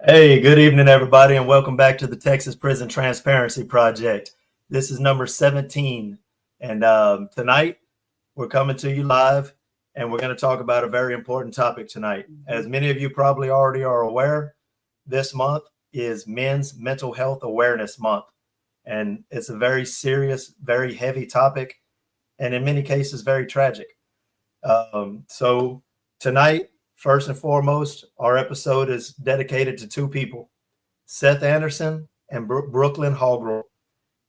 Hey, good evening, everybody, and welcome back to the Texas Prison Transparency Project. This is number 17, and tonight we're coming to you live, and we're going to talk about a very important topic tonight. As many of you probably already are aware, this month is Men's Mental Health Awareness Month, and it's a very serious, very heavy topic, and in many cases, very tragic. So tonight, first and foremost, our episode is dedicated to two people, Seth Anderson and Brooklyn Hallgrove.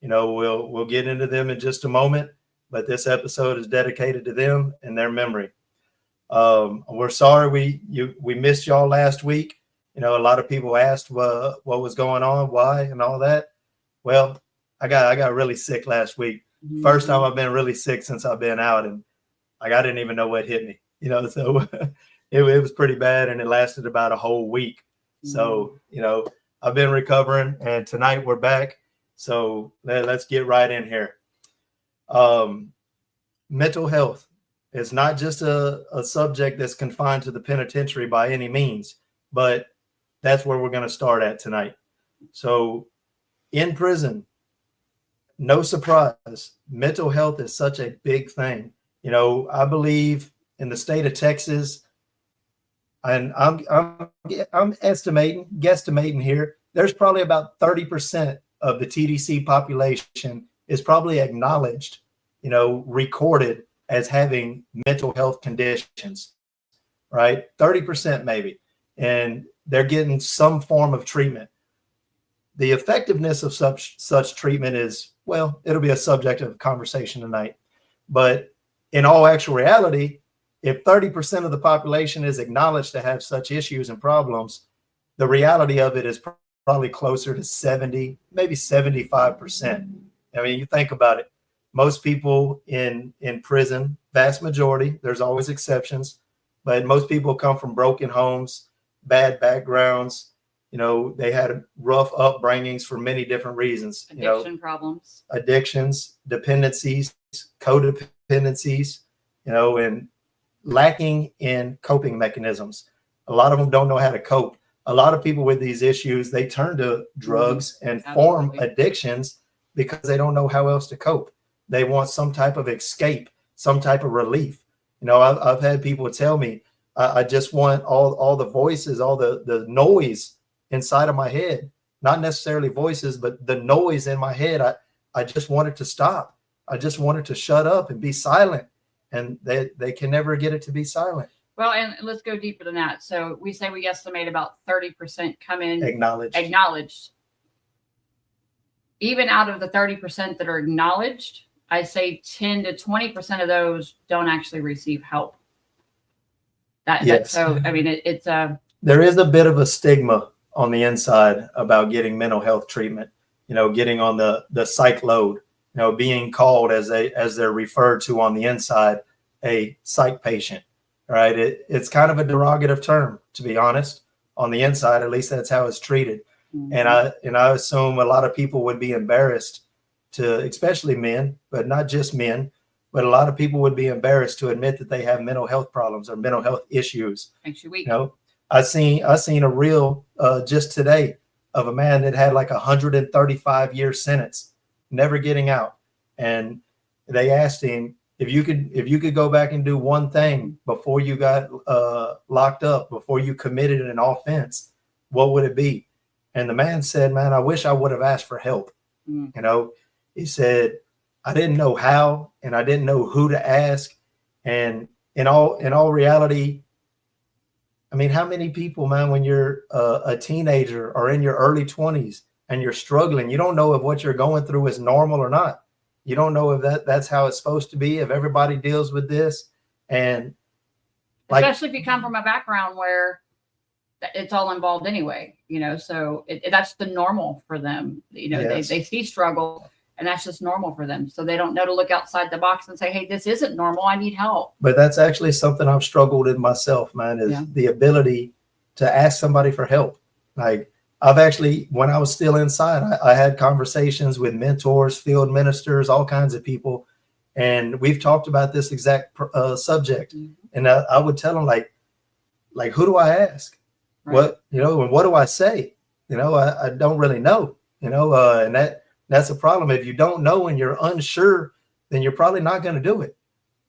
We'll get into them in just a moment, but this episode is dedicated to them and their memory. We're sorry we missed y'all last week. A lot of people asked what was going on, why, and all that. Well, I got really sick last week. First time I've been really sick since I've been out, and I didn't even know what hit me. So it was pretty bad, and it lasted about a whole week. So, I've been recovering, and tonight we're back. So let's get right in here. Mental health is not just a subject that's confined to the penitentiary by any means, but that's where we're going to start at tonight. So in prison, no surprise, mental health is such a big thing. I believe in the state of Texas, and I'm guesstimating here, there's probably about 30% of the TDC population is probably acknowledged, recorded as having mental health conditions, right? 30% maybe, and they're getting some form of treatment. The effectiveness of such treatment is, well, it'll be a subject of conversation tonight, but in all actual reality, if 30% of the population is acknowledged to have such issues and problems, the reality of it is probably closer to 70, maybe 75%. I mean, you think about it. Most people in prison, vast majority, there's always exceptions, but most people come from broken homes, bad backgrounds. They had rough upbringings for many different reasons. Problems. Addictions, dependencies, codependencies, and lacking in coping mechanisms. A lot of them don't know how to cope. A lot of people with these issues, they turn to drugs and form addictions because they don't know how else to cope. They want some type of escape, some type of relief. I've had people tell me, I just want all the voices, all the noise inside of my head, not necessarily voices, but the noise in my head. I just want it to stop. I just want it to shut up and be silent. And they can never get it to be silent. Well, and let's go deeper than that. So we say we estimate about 30% come in acknowledged. Even out of the 30% that are acknowledged, I say 10 to 20% of those don't actually receive help. Yes. So, I mean, it's there is a bit of a stigma on the inside about getting mental health treatment, getting on the psych load, being called as they're referred to on the inside, a psych patient, right? It's kind of a derogative term, to be honest. On the inside, at least that's how it's treated. Mm-hmm. And I assume a lot of people would be embarrassed to, especially men, but not just men, but a lot of people would be embarrassed to admit that they have mental health problems or mental health issues. Makes you weak. I seen a reel just today of a man that had like 135-year sentence, never getting out. And they asked him, if you could go back and do one thing before you got locked up, before you committed an offense, what would it be? And the man said, man, I wish I would have asked for help. He said, I didn't know how, and I didn't know who to ask. And in all reality, I mean, how many people, man, when you're a teenager or in your early 20s and you're struggling, you don't know if what you're going through is normal or not. You don't know if that's how it's supposed to be, if everybody deals with this. And especially if you come from a background where it's all involved anyway, so that's the normal for them. Yes. They see struggle, and that's just normal for them. So they don't know to look outside the box and say, hey, this isn't normal. I need help. But that's actually something I've struggled with myself, man, is the ability to ask somebody for help. Like, I've actually, when I was still inside, I had conversations with mentors, field ministers, all kinds of people. And we've talked about this exact subject. Mm-hmm. And I would tell them, like, who do I ask? What, and what do I say? I don't really know, and that's a problem. If you don't know and you're unsure, then you're probably not going to do it,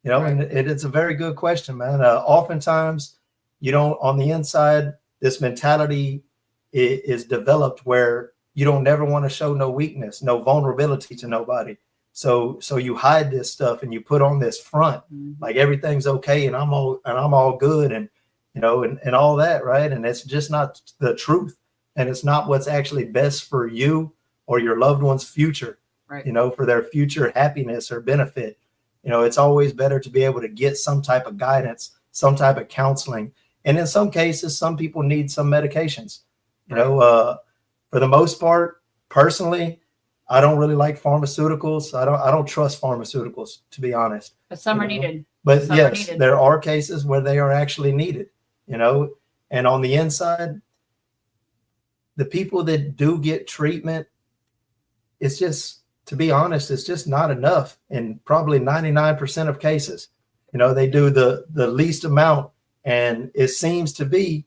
and it's a very good question, man. Oftentimes, on the inside, this mentality is developed where you don't never want to show no weakness, no vulnerability to nobody. So you hide this stuff and you put on this front, like everything's okay and I'm all good and and all that, right? And it's just not the truth, and it's not what's actually best for you or your loved one's future, right? For their future happiness or benefit. It's always better to be able to get some type of guidance, some type of counseling, and in some cases, some people need some medications. For the most part, personally, I don't really like pharmaceuticals. I don't trust pharmaceuticals, to be honest. But some are needed. But yes, there are cases where they are actually needed, and on the inside, the people that do get treatment, it's just, to be honest, it's just not enough in probably 99% of cases. They do the least amount, and it seems to be,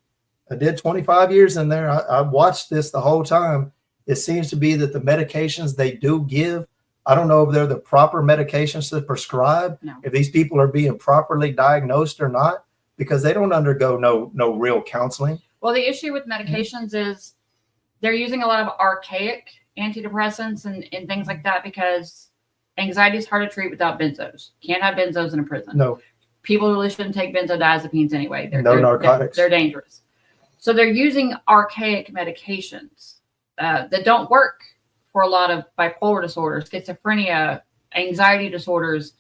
I did 25 years in there. I watched this the whole time. It seems to be that the medications they do give, I don't know if they're the proper medications to prescribe, if these people are being properly diagnosed or not, because they don't undergo no real counseling. Well, the issue with medications is they're using a lot of archaic antidepressants and things like that, because anxiety is hard to treat without benzos. Can't have benzos in a prison. No. People really shouldn't take benzodiazepines anyway. They're narcotics. They're dangerous. So they're using archaic medications that don't work for a lot of bipolar disorders, schizophrenia, anxiety disorders.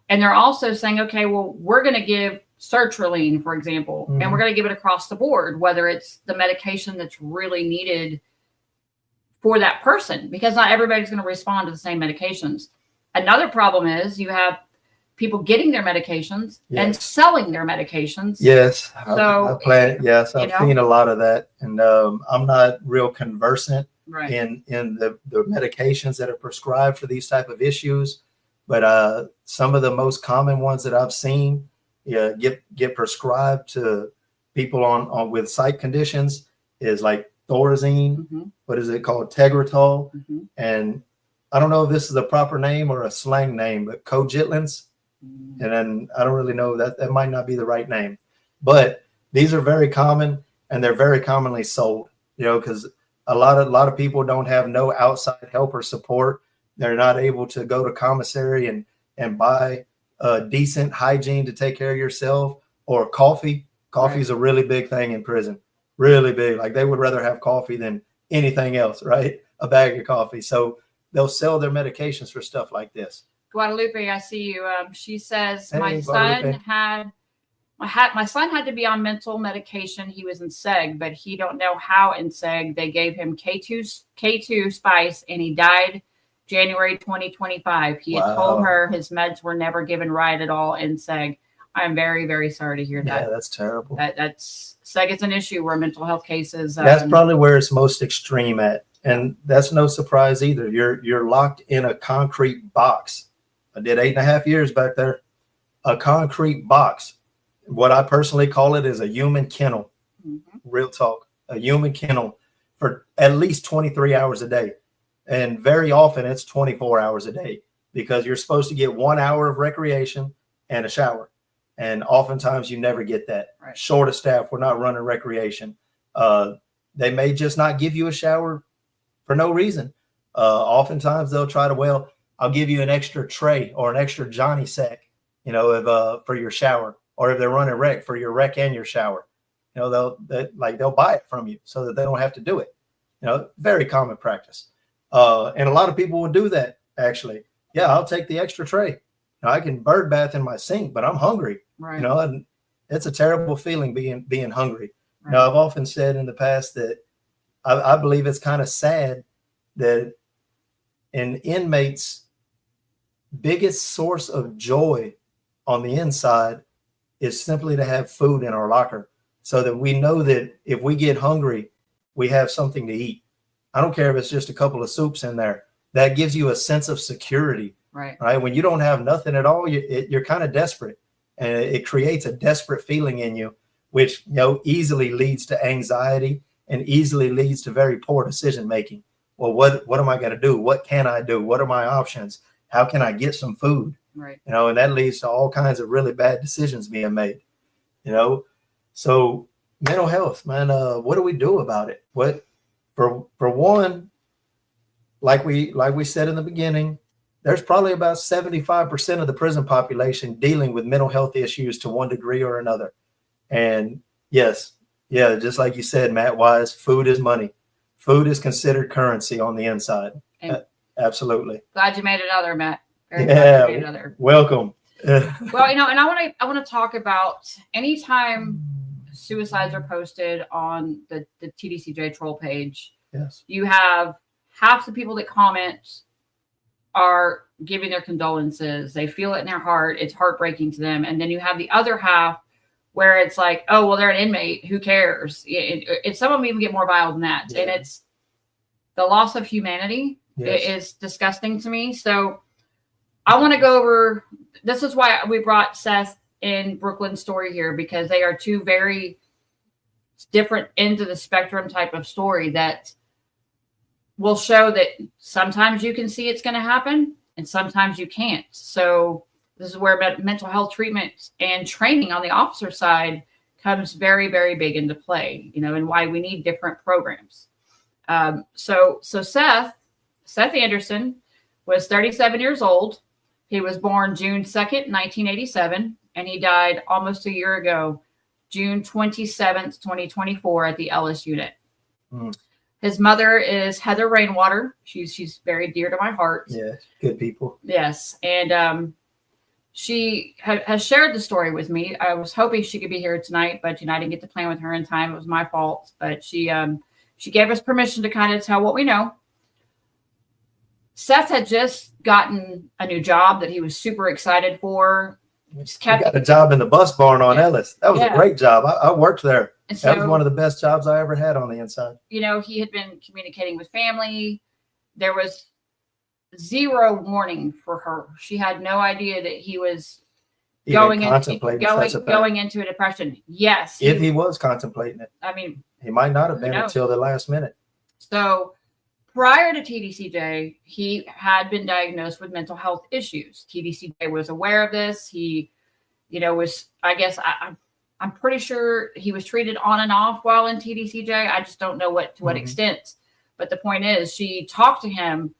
And they're also saying, okay, well, we're going to give sertraline, for example, and we're going to give it across the board, whether it's the medication that's really needed for that person, because not everybody's going to respond to the same medications. Another problem is you have people getting their medications and selling their medications. Yes. So I've seen a lot of that. And I'm not real conversant right. in the medications that are prescribed for these type of issues. But some of the most common ones that I've seen get prescribed to people on with psych conditions is like Thorazine. What is it called? Tegretol. And I don't know if this is a proper name or a slang name, but Cogitlins. And then I don't really know that might not be the right name, but these are very common and they're very commonly sold, because a lot of people don't have no outside help or support. They're not able to go to commissary and buy decent hygiene to take care of yourself, or coffee. Coffee is a really big thing in prison, really big. Like they would rather have coffee than anything else, right? A bag of coffee. So they'll sell their medications for stuff like this. Guadalupe, I see you. She says, my son had to be on mental medication. He was in SEG, but he don't know how in SEG. They gave him K2 spice, and he died January 2025. He had told her his meds were never given right at all in SEG. I'm very, very sorry to hear that. Yeah, that's terrible. That's SEG is an issue where mental health cases. That's probably where it's most extreme at, and that's no surprise either. You're locked in a concrete box. I did 8.5 years back there. A concrete box. What I personally call it is a human kennel. Real talk. A human kennel for at least 23 hours a day. And very often it's 24 hours a day, because you're supposed to get 1 hour of recreation and a shower. And oftentimes you never get that. Right. Short of staff, we're not running recreation. They may just not give you a shower for no reason. Oftentimes they'll try to, I'll give you an extra tray or an extra Johnny sack, for your shower, or if they're running rec, for your rec and your shower, they'll buy it from you so that they don't have to do it. Very common practice. And a lot of people will do that. Actually, I'll take the extra tray. I can bird bath in my sink, but I'm hungry. Right. And it's a terrible feeling being hungry. Right. I've often said in the past that I believe it's kind of sad that an inmate's biggest source of joy on the inside is simply to have food in our locker, so that we know that if we get hungry, we have something to eat. I don't care if it's just a couple of soups in there. That gives you a sense of security, right? When you don't have nothing at all, you're kind of desperate, and it creates a desperate feeling in you which, easily leads to anxiety and easily leads to very poor decision making. Well, what am I going to do? What can I do? What are my options? How can I get some food? Right. And that leads to all kinds of really bad decisions being made. So mental health, man, what do we do about it? What, for one, like we said in the beginning, there's probably about 75% of the prison population dealing with mental health issues to one degree or another. And yes, just like you said, Matt Wise, food is money. Food is considered currency on the inside. Absolutely. Glad you made another, Matt. Very glad you made another. Welcome. Well, and I want to talk about anytime suicides are posted on the TDCJ troll page. Yes. You have half the people that comment are giving their condolences. They feel it in their heart. It's heartbreaking to them. And then you have the other half where it's like, oh, well, they're an inmate. Who cares? Some of them even get more vile than that. Yeah. And it's the loss of humanity. Yes. It is disgusting to me. So I want to go over, this is why we brought Seth and Brooklyn's story here, because they are two very different ends of the spectrum type of story that will show that sometimes you can see it's going to happen and sometimes you can't. So this is where mental health treatment and training on the officer side comes very, very big into play, and why we need different programs. So Seth Anderson was 37 years old. He was born June 2nd, 1987, and he died almost a year ago, June 27th, 2024 at the Ellis unit. Mm. His mother is Heather Rainwater. She's very dear to my heart. Yeah, good people. Yes, and she has shared the story with me. I was hoping she could be here tonight, but I didn't get to plan with her in time. It was my fault. But she gave us permission to kind of tell what we know. Seth had just gotten a new job that he was super excited for. Got a job in the bus barn on Ellis. That was a great job. I worked there. So, that was one of the best jobs I ever had on the inside. He had been communicating with family. There was zero warning for her. She had no idea that he was going into a depression. Yes. If he was contemplating it. I mean, he might not have been until the last minute. So prior to TDCJ, he had been diagnosed with mental health issues. TDCJ was aware of this. He, was, I guess, I'm pretty sure he was treated on and off while in TDCJ. I just don't know to what extent. But the point is, she talked to him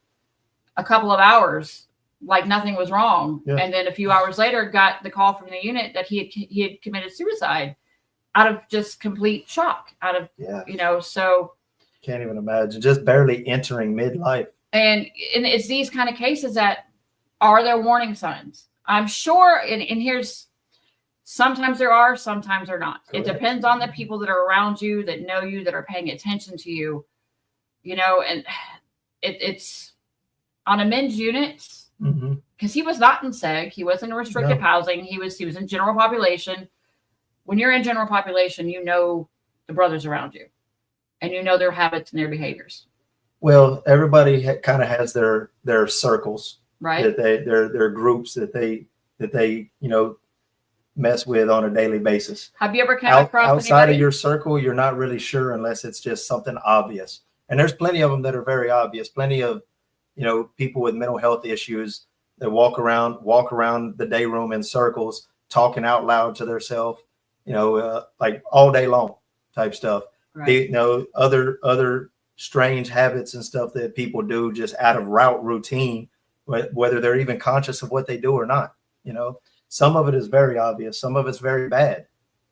a couple of hours like nothing was wrong. Yeah. And then a few hours later, got the call from the unit that he had committed suicide out of just complete shock, so. Can't even imagine, just barely entering midlife. And it's these kind of cases that are there warning signs. I'm sure, and here's, sometimes there are, sometimes there not. Correct. It depends on the people that are around you, that know you, that are paying attention to you, and it's on a men's unit, because he was not in SEG. He wasn't in restricted housing. He was in general population. When you're in general population, the brothers around you. And their habits and their behaviors. Well, everybody kind of has their circles, right? That their groups that they mess with on a daily basis. Have you ever come across outside of your circle? You're not really sure unless it's just something obvious. And there's plenty of them that are very obvious. Plenty of people with mental health issues that walk around the day room in circles, talking out loud to themselves, like all day long type stuff. Right. Other strange habits and stuff that people do just out of routine, whether they're even conscious of what they do or not. Some of it is very obvious. Some of it's very bad,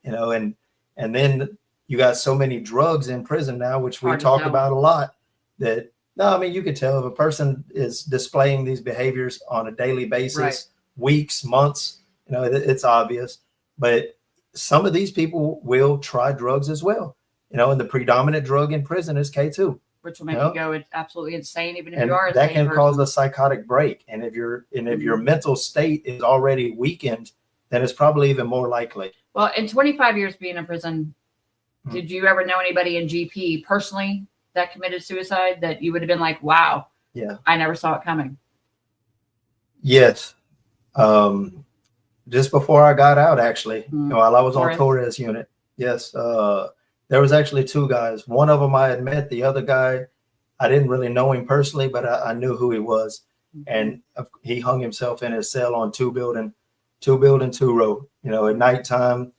and then you got so many drugs in prison now, which we talk about a lot, that you can tell if a person is displaying these behaviors on a daily basis, right, weeks, months, it's obvious. But some of these people will try drugs as well. And the predominant drug in prison is K2. Which will make you go absolutely insane, even if you are a that can cause a psychotic break. And if your mental state is already weakened, then it's probably even more likely. Well, in 25 years being in prison, did you ever know anybody in GP personally that committed suicide that you would have been like, wow, I never saw it coming? Yes. Just before I got out, actually, while I was on Torres unit. Yes. There was actually two guys. One of them I had met. The other guy, I didn't really know him personally, but I knew who he was. And he hung himself in his cell on two building, two row. You know, at nighttime,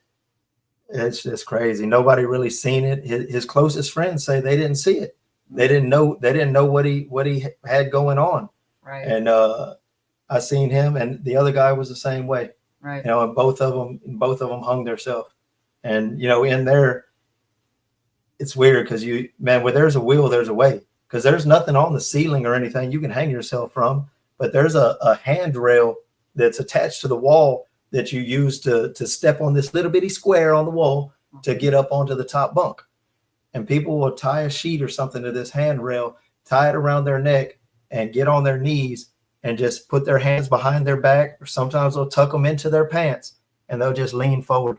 it's just crazy. Nobody really seen it. His closest friends say they didn't see it. They didn't know what he had going on. Right. And I seen him, and the other guy was the same way. Right. You know, and both of them hung themselves. And you know, in there, it's weird because where there's a will, there's a way. Because there's nothing on the ceiling or anything you can hang yourself from, but there's a handrail that's attached to the wall that you use to step on this little bitty square on the wall to get up onto the top bunk. And people will tie a sheet or something to this handrail, tie it around their neck, and get on their knees and just put their hands behind their back, or sometimes they'll tuck them into their pants and they'll just lean forward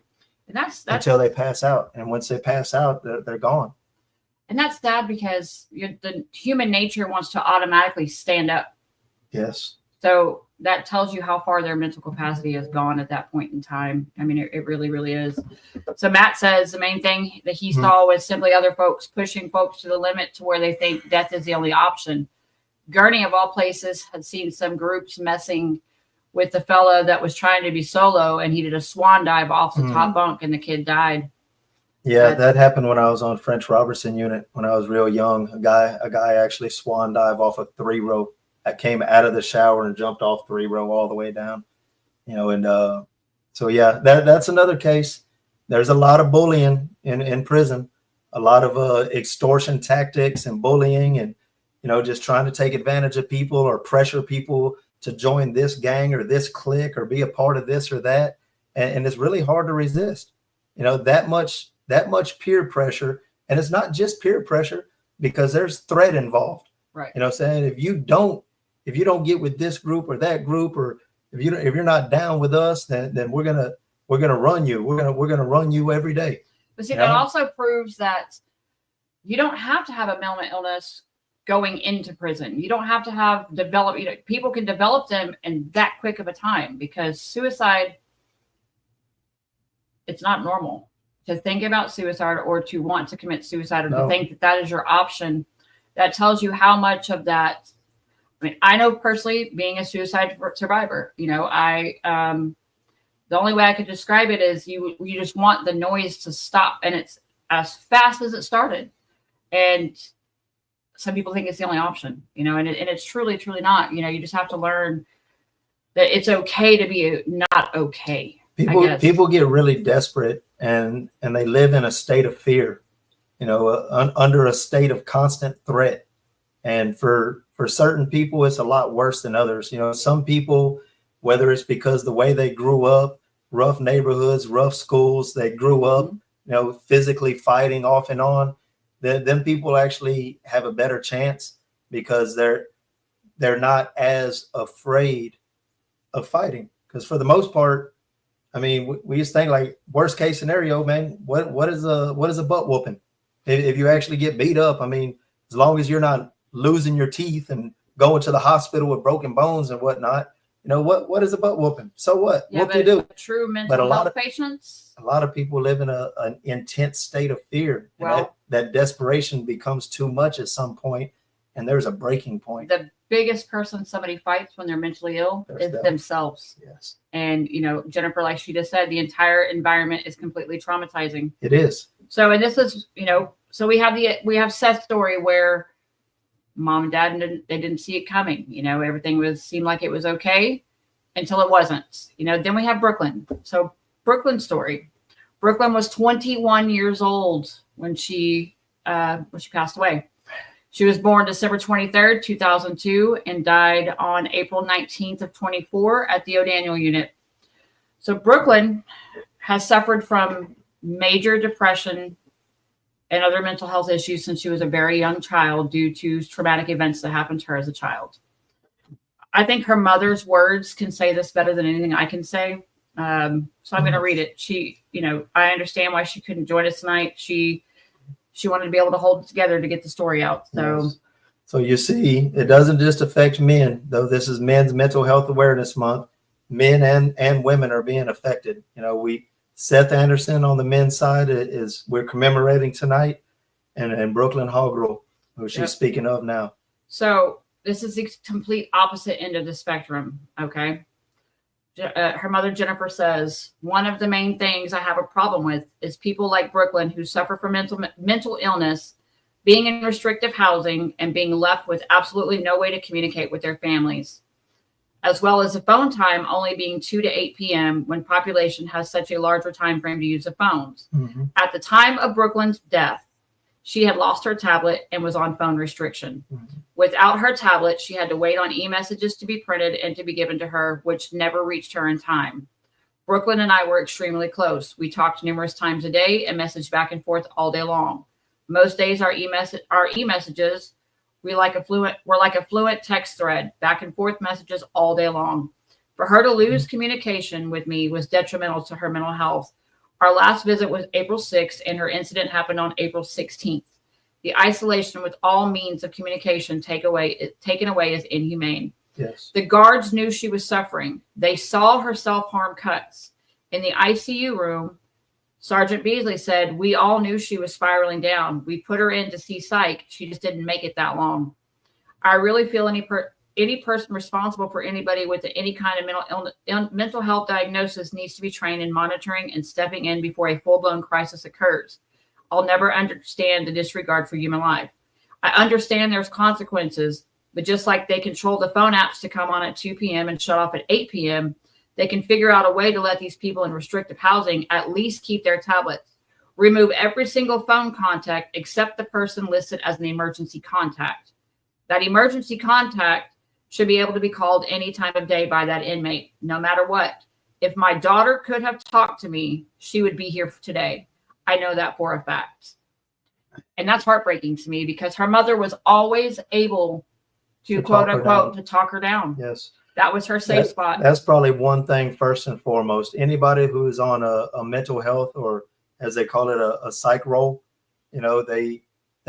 until they pass out. And once they pass out, they're gone. And that's sad because the human nature wants to automatically stand up. Yes. So that tells you how far their mental capacity has gone at that point in time. I mean, it really, really is. So Matt says the main thing that he saw was simply other folks pushing folks to the limit to where they think death is the only option. Gurney, of all places, had seen some groups messing with the fella that was trying to be solo, and he did a swan dive off the top bunk, and the kid died. Yeah, that happened when I was on French Robertson unit when I was real young. A guy actually swan dive off a 3-row. I came out of the shower and jumped off 3-row all the way down. You know, and so yeah, that's another case. There's a lot of bullying in prison, a lot of extortion tactics and bullying, and you know, just trying to take advantage of people or pressure people to join this gang or this clique or be a part of this or that, and it's really hard to resist. You know, that much peer pressure, and it's not just peer pressure because there's threat involved. Right. You know, saying if you don't get with this group or that group, or if you're not down with us, then we're gonna run you. We're gonna run you every day. But see, that also proves that you don't have to have a mental illness going into prison. You don't have to have people can develop them in that quick of a time, because suicide, it's not normal to think about suicide or to want to commit suicide or to think that is your option. That tells you how much of that. I mean, I know personally, being a suicide survivor, you know, the only way I could describe it is you just want the noise to stop, and it's as fast as it started. And some people think it's the only option, you know, and it's truly, truly not. You know, you just have to learn that it's okay to be not okay. People get really desperate and they live in a state of fear, you know, under a state of constant threat. And for certain people, it's a lot worse than others. You know, some people, whether it's because the way they grew up, rough neighborhoods, rough schools, they grew up, you know, physically fighting off and on, then people actually have a better chance because they're not as afraid of fighting. Because for the most part, I mean, we just think like worst case scenario, man, what is a butt whooping? If you actually get beat up, I mean, as long as you're not losing your teeth and going to the hospital with broken bones and whatnot, you know, what is a butt whooping? So what? Yeah, what do you do? True mental health patients. A lot of people live in an intense state of fear. Well, that desperation becomes too much at some point, and there's a breaking point. The biggest person somebody fights when they're mentally ill is themselves. Yes. And, you know, Jennifer, like she just said, the entire environment is completely traumatizing. It is. So, and this is, you know, so we have Seth's story where mom and dad didn't see it coming. You know, everything seemed like it was okay until it wasn't. You know, then we have Brooklyn. So Brooklyn's story. Brooklyn was 21 years old when she passed away. She was born December 23rd, 2002, and died on April 19th of 24 at the O'Daniel unit. So Brooklyn has suffered from major depression and other mental health issues since she was a very young child due to traumatic events that happened to her as a child. I think her mother's words can say this better than anything I can say. So I'm going to read it. She, you know, I understand why she couldn't join us tonight. She wanted to be able to hold it together to get the story out. So, yes. So you see, it doesn't just affect men, though this is Men's Mental Health Awareness Month. Men and women are being affected. You know, we Seth Anderson on the men's side is we're commemorating tonight, and Brooklyn Hoggerl, who she's speaking of now. So this is the complete opposite end of the spectrum. Okay. Her mother, Jennifer, says, one of the main things I have a problem with is people like Brooklyn who suffer from mental illness, being in restrictive housing, and being left with absolutely no way to communicate with their families, as well as the phone time only being 2 to 8 p.m. when population has such a larger time frame to use the phones. Mm-hmm. At the time of Brooklyn's death, she had lost her tablet and was on phone restriction. Mm-hmm. Without her tablet, she had to wait on e-messages to be printed and to be given to her, which never reached her in time. Brooklyn and I were extremely close. We talked numerous times a day and messaged back and forth all day long. Most days our e-messages, we're like a fluent text thread, back and forth messages all day long. For her to lose communication with me was detrimental to her mental health. Our last visit was April 6th, and her incident happened on April 16th. The isolation with all means of communication taken away is inhumane. Yes. The guards knew she was suffering. They saw her self-harm cuts. In the ICU room, Sergeant Beasley said, we all knew she was spiraling down. We put her in to see psych. She just didn't make it that long. I really feel any person responsible for anybody with any kind of mental health diagnosis needs to be trained in monitoring and stepping in before a full-blown crisis occurs. I'll never understand the disregard for human life. I understand there's consequences, but just like they control the phone apps to come on at 2 p.m. and shut off at 8 p.m., they can figure out a way to let these people in restrictive housing at least keep their tablets. Remove every single phone contact except the person listed as an emergency contact. That emergency contact should be able to be called any time of day by that inmate, no matter what. If my daughter could have talked to me, she would be here today. I know that for a fact. And that's heartbreaking to me because her mother was always able to quote unquote, to talk her down. Yes. That was her safe spot. That's probably one thing first and foremost. Anybody who is on a mental health, or as they call it, a psych roll, they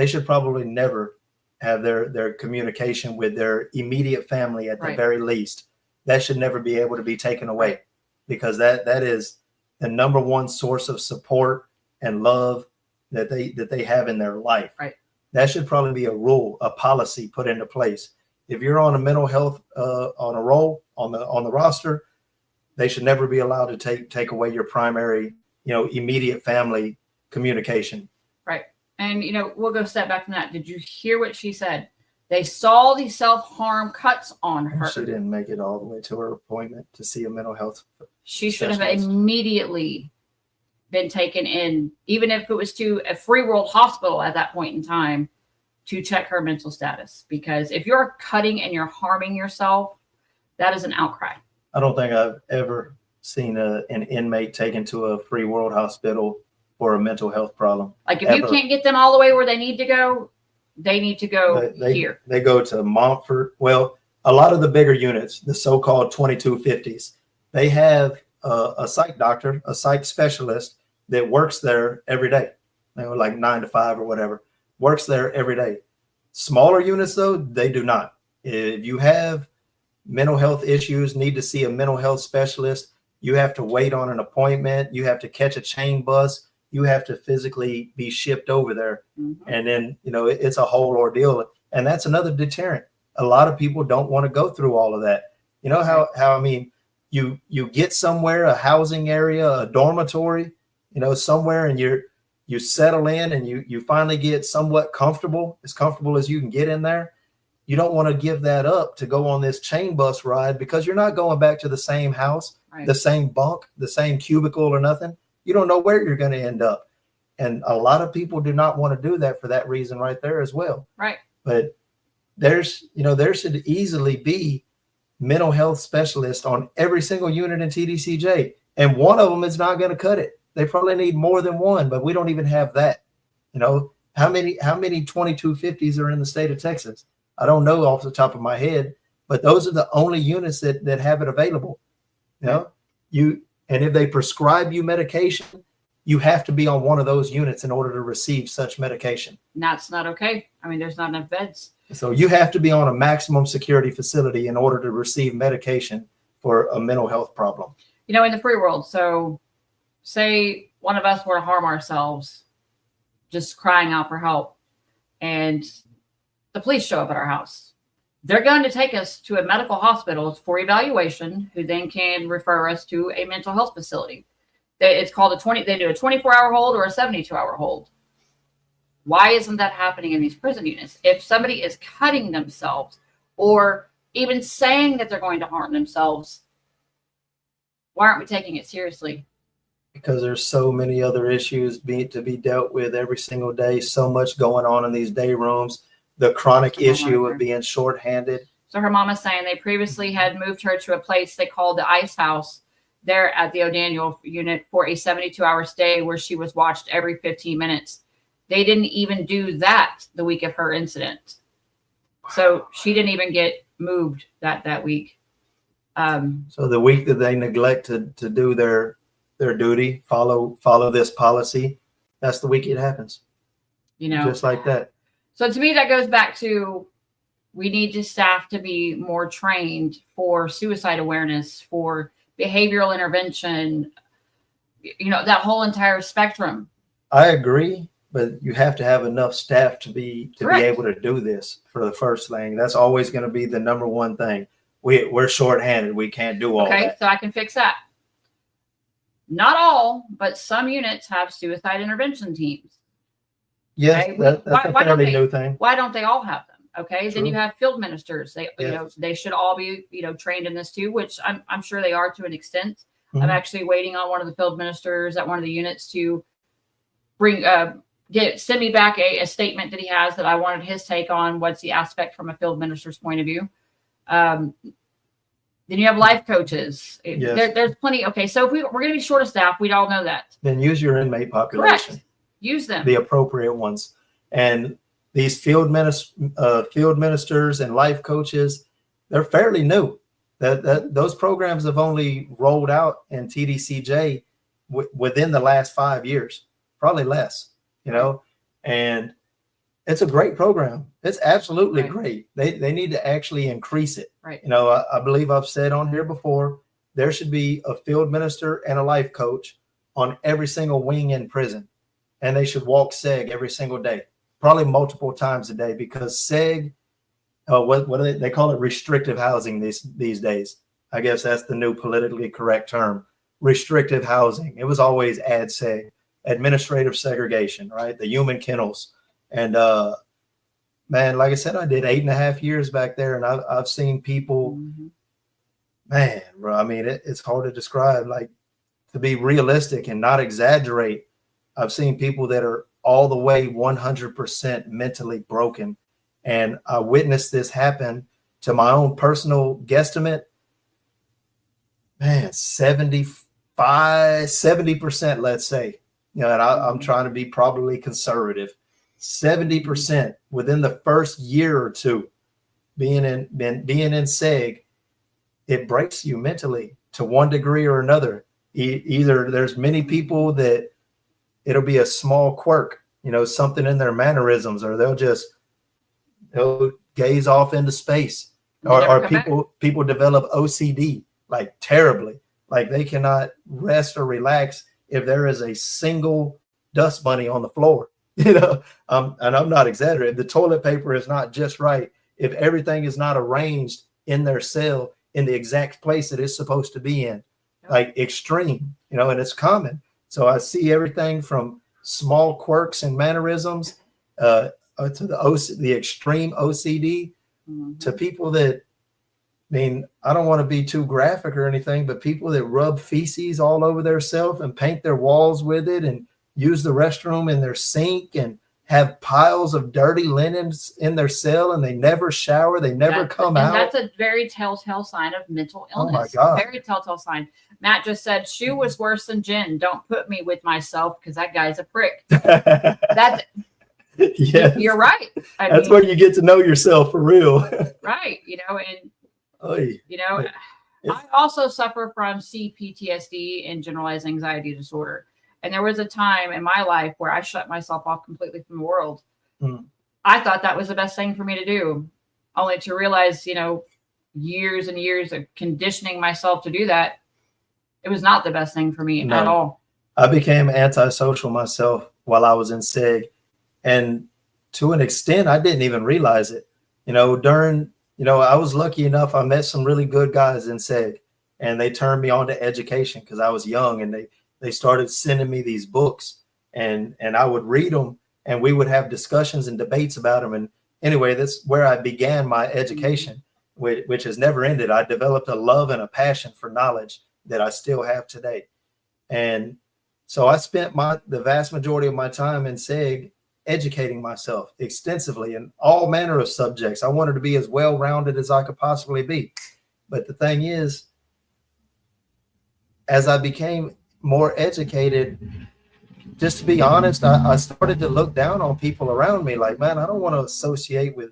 should probably never have their communication with their immediate family at the very least. That should never be able to be taken away, because that is the number one source of support and love that they have in their life. Right. That should probably be a rule, a policy put into place. If you're on a mental health on a roll on the roster, they should never be allowed to take away your primary, immediate family communication. Right. And we'll go a step back from that. Did you hear what she said? They saw the self-harm cuts on her. She didn't make it all the way to her appointment to see a mental health. She should have immediately been taken in, even if it was to a free world hospital at that point in time, to check her mental status. Because if you're cutting and you're harming yourself, that is an outcry. I don't think I've ever seen an inmate taken to a free world hospital for a mental health problem. Like if you can't get them all the way where they need to go, they need to go here. They go to Montfort. Well, a lot of the bigger units, the so-called 2250s, they have a psych doctor, a psych specialist that works there every day. Like 9 to 5 or whatever. Works there every day. Smaller units, though, they do not. If you have mental health issues, need to see a mental health specialist, you have to wait on an appointment. You have to catch a chain bus. You have to physically be shipped over there. Mm-hmm. And then, it's a whole ordeal. And that's another deterrent. A lot of people don't want to go through all of that. You get somewhere, a housing area, a dormitory, somewhere, and you settle in and you finally get somewhat comfortable as you can get in there. You don't want to give that up to go on this chain bus ride, because you're not going back to the same house, the same bunk, the same cubicle or nothing. You don't know where you're going to end up. And a lot of people do not want to do that for that reason right there as well. Right. But there should easily be mental health specialists on every single unit in TDCJ. And one of them is not going to cut it. They probably need more than one, but we don't even have that. How many 2250s are in the state of Texas? I don't know off the top of my head, but those are the only units that have it available. And if they prescribe you medication, you have to be on one of those units in order to receive such medication. That's not okay. There's not enough beds. So you have to be on a maximum security facility in order to receive medication for a mental health problem. In the free world. So say one of us were to harm ourselves, just crying out for help, and the police show up at our house. They're going to take us to a medical hospital for evaluation, who then can refer us to a mental health facility. It's called they do a 24-hour hold or a 72-hour hold. Why isn't that happening in these prison units? If somebody is cutting themselves or even saying that they're going to harm themselves, why aren't we taking it seriously? Because there's so many other issues to be dealt with every single day. So much going on in these day rooms. The chronic issue of being shorthanded. So her mom is saying they previously had moved her to a place they called the Ice House there at the O'Daniel unit for a 72-hour stay where she was watched every 15 minutes. They didn't even do that the week of her incident. So she didn't even get moved that week. So the week that they neglect to do their duty, follow this policy, that's the week it happens. Just like that. So to me, that goes back to, we need staff to be more trained for suicide awareness, for behavioral intervention, that whole entire spectrum. I agree, but you have to have enough staff to be able to do this. For the first thing, that's always going to be the number one thing. We're shorthanded. We can't do all that. Okay, so I can fix that. Not all, but some units have suicide intervention teams. Yes, okay? That's a fairly new thing. Why don't they all have them? Okay, True. Then you have field ministers. They, they should all be, trained in this too, which I'm sure they are to an extent. Mm-hmm. I'm actually waiting on one of the field ministers at one of the units to send me back a statement that he has that I wanted his take on. What's the aspect from a field minister's point of view? Then you have life coaches. Yes. There's plenty. Okay, so if we're going to be short of staff, we all know that. Then use your inmate population. Correct. Use them. The appropriate ones. And these field ministers and life coaches, they're fairly new. Those programs have only rolled out in TDCJ within the last 5 years, probably less, and it's a great program. It's absolutely great. They need to actually increase it. Right. I believe I've said on here before, there should be a field minister and a life coach on every single wing in prison. And they should walk SEG every single day, probably multiple times a day, because SEG, what do they call it? Restrictive housing these days. I guess that's the new politically correct term. Restrictive housing. It was always ADSEG, administrative segregation, right? The human kennels. And man, like I said, I did 8.5 years back there, and I've seen people, man, bro. I mean, it's hard to describe. Like, to be realistic and not exaggerate, I've seen people that are all the way 100% mentally broken. And I witnessed this happen to my own personal guesstimate. Man, 70%, let's say, and I'm trying to be probably conservative. 70% within the first year or two being in SEG, it breaks you mentally to one degree or another. Either there's many people that it'll be a small quirk, something in their mannerisms, or they'll gaze off into space, or people develop OCD, like terribly, like they cannot rest or relax if there is a single dust bunny on the floor. And I'm not exaggerating. The toilet paper is not just right. If everything is not arranged in their cell in the exact place that it's supposed to be in, like extreme, and it's common. So I see everything from small quirks and mannerisms to the extreme OCD to people that, I don't want to be too graphic or anything, but people that rub feces all over themselves and paint their walls with it and use the restroom in their sink and have piles of dirty linens in their cell, and they never shower, they never come out. That's a very telltale sign of mental illness. Oh my God. Very telltale sign. Matt just said, Shu was worse than Jen. Don't put me with myself because that guy's a prick. That's yes. You're right. That's where you get to know yourself for real. Right. And I also suffer from CPTSD and generalized anxiety disorder. And there was a time in my life where I shut myself off completely from the world. I thought that was the best thing for me to do, only to realize, years and years of conditioning myself to do that, it was not the best thing for me at all. I became antisocial myself while I was in SEG. And to an extent, I didn't even realize it. I was lucky enough. I met some really good guys in SEG, and they turned me on to education because I was young, and they started sending me these books, and I would read them, and we would have discussions and debates about them. And anyway, that's where I began my education, which has never ended. I developed a love and a passion for knowledge that I still have today. And so I spent the vast majority of my time in SEG educating myself extensively in all manner of subjects. I wanted to be as well-rounded as I could possibly be. But the thing is, as I became more educated, just to be honest, I started to look down on people around me like, man, I don't want to associate with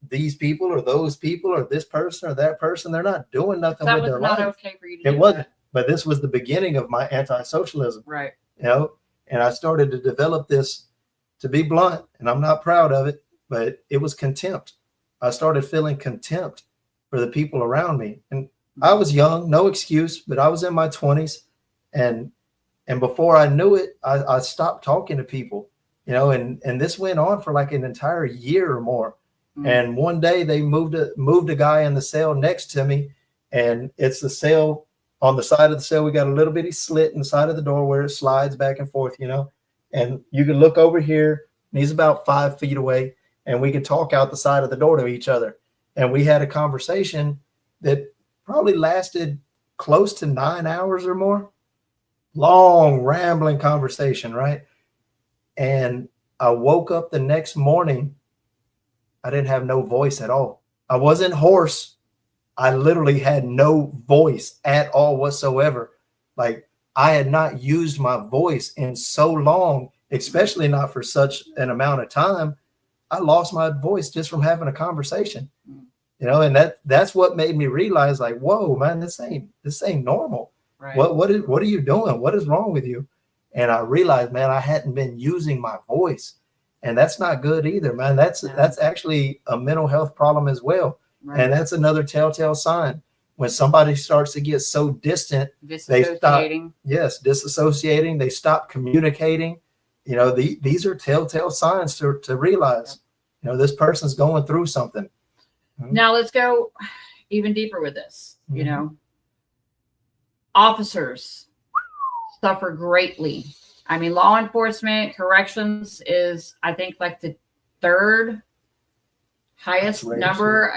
these people or those people or this person or that person. They're not doing nothing with their life. That was not okay for you to do. It wasn't. But this was the beginning of my anti-socialism. Right. And I started to develop this, to be blunt, and I'm not proud of it, but it was contempt. I started feeling contempt for the people around me. And I was young, no excuse, but I was in my 20s. And before I knew it, I stopped talking to people, and this went on for like an entire year or more. And one day they moved a guy in the cell next to me, and it's the cell. On the side of the cell, we got a little bitty slit in the side of the door where it slides back and forth, and you can look over here, and he's about 5 feet away, and we could talk out the side of the door to each other. And we had a conversation that probably lasted close to 9 hours or more. Long, rambling conversation, right? And I woke up the next morning. I didn't have no voice at all. I wasn't hoarse. I literally had no voice at all whatsoever. Like, I had not used my voice in so long, especially not for such an amount of time. I lost my voice just from having a conversation, and that's what made me realize, like, whoa, man, this ain't normal. Right. What are you doing? What is wrong with you? And I realized, man, I hadn't been using my voice, and that's not good either, man. That's actually a mental health problem as well. Right. And that's another telltale sign. When somebody starts to get so distant, they stop. Yes, disassociating. They stop communicating. These are telltale signs to realize, this person's going through something. Now let's go even deeper with this. Officers suffer greatly. I mean, law enforcement, corrections is, I think, like the third highest number,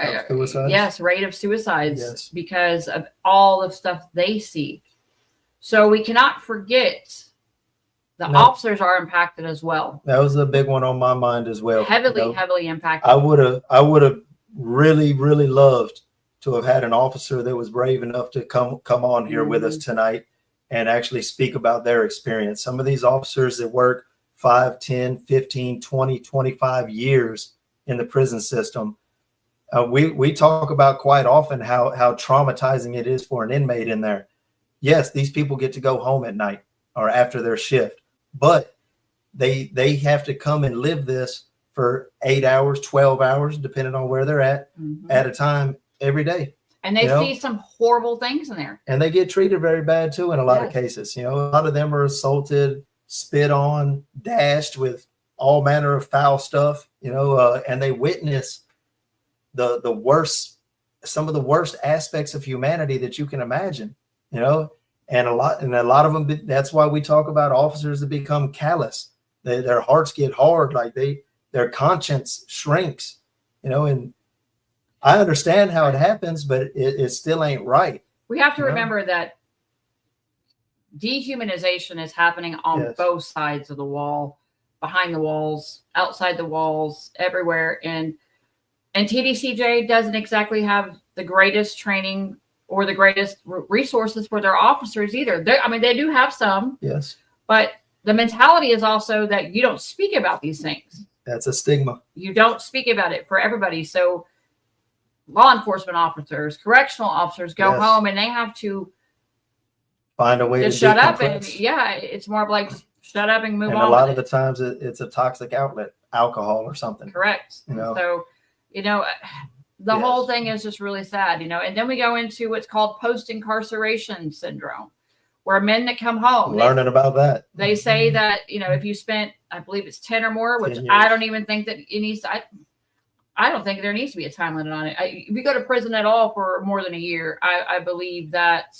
rate of suicides, because of all the stuff they see. So we cannot forget the officers are impacted as well. That was a big one on my mind as well. Heavily impacted. I would have really, really loved to have had an officer that was brave enough to come on here with us tonight and actually speak about their experience. Some of these officers that work 5, 10, 15, 20, 25 years in the prison system. We talk about quite often how traumatizing it is for an inmate in there. Yes, these people get to go home at night or after their shift, but they have to come and live this for 8 hours, 12 hours, depending on where they're at a time every day. And they see some horrible things in there. And they get treated very bad too in a lot of cases. A lot of them are assaulted, spit on, dashed with all manner of foul stuff, and they witness the worst, some of the worst aspects of humanity that you can imagine, and a lot of them, that's why we talk about officers that become callous. Their hearts get hard, like their conscience shrinks, and I understand how it happens, but it still ain't right. We have to remember that dehumanization is happening on both sides of the wall. Behind the walls, outside the walls, everywhere. And TDCJ doesn't exactly have the greatest training or the greatest resources for their officers either. They do have some. Yes. But the mentality is also that you don't speak about these things. That's a stigma. You don't speak about it for everybody. So law enforcement officers, correctional officers go home and they have to find a way to shut up. And it's more of like, just shut up and move on. And a lot of the times it's a toxic outlet, alcohol or something. Correct. So, the whole thing is just really sad, and then we go into what's called post-incarceration syndrome, where men that come home learning about that, they say that, if you spent, I believe it's 10 or more, which I don't even think that it needs to, I don't think there needs to be a time limit on it. If you go to prison at all for more than a year, I believe that